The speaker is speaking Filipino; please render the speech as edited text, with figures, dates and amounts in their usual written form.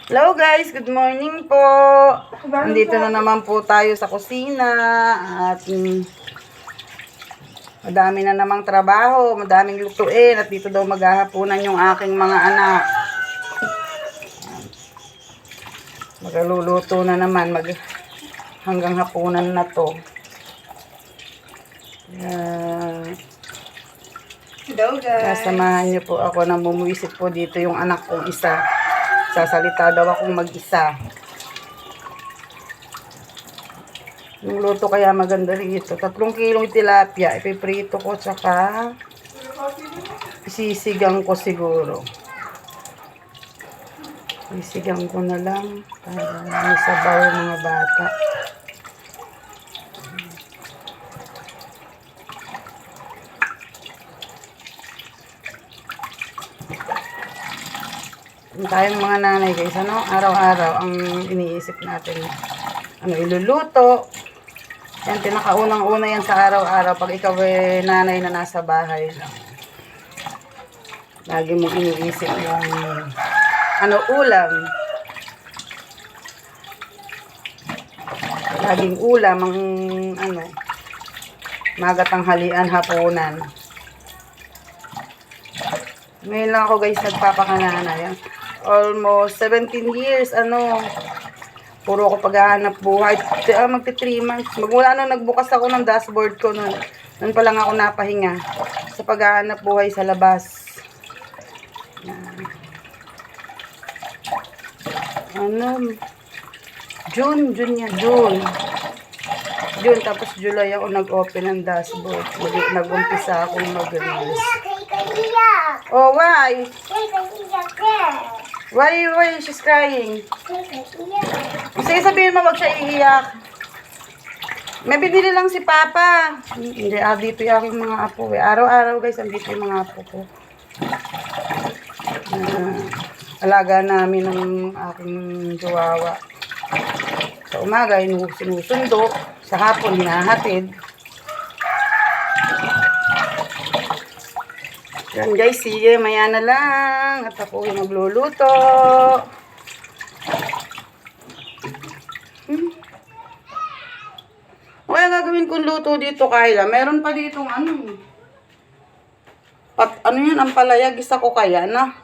Hello guys, good morning po. Nandito na naman po tayo sa kusina at madami na namang trabaho, madaming lutuin at dito daw maghahapunan yung aking mga anak. Magluluto na naman hanggang hapunan na to. Hello guys. Samahan niyo po ako na bumuwisit po dito yung anak kong isa. Sasalita daw akong mag-isa. Yung luto kaya maganda rin ito. 3 kilong tilapia. Ipiprito ko tsaka isisigang ko siguro. Isisigang ko na lang para may sabaw mga bata. Tayong mga nanay guys, araw-araw ang iniisip natin iluluto. Yan, pinakaunang-una yan sa araw-araw pag ikaw ay nanay na nasa bahay lang. Lagi mo iniisip yung ulam. Laging ulam ang magatanghalian, hapunan. Ngayon lang ako guys nagpapakananay. Almost 17 years, puro ako paghahanap buhay. Magti 3 months. Magmula nung nagbukas ako ng dashboard ko nun pa lang ako napahinga sa paghahanap buhay sa labas. June tapos July ako nag-open ng dashboard. Nag-umpisa akong mag-reels. Oh, why? Why she's crying? Sige, sabihin mo wag siya iiyak. May binili lang si Papa. Hindi, dito yung aking mga apo. Araw-araw guys, andito yung mga apo ko. Alaga namin ng aking chihuahua. Sa umaga, sinusundo. Sa hapon, hinahatid. Yan guys, sige, maya na lang. At ako yung magluluto. Kaya gagawin kong luto dito, Kyla. Meron pa ditong yan, ang palaya. Gisa ko kaya na.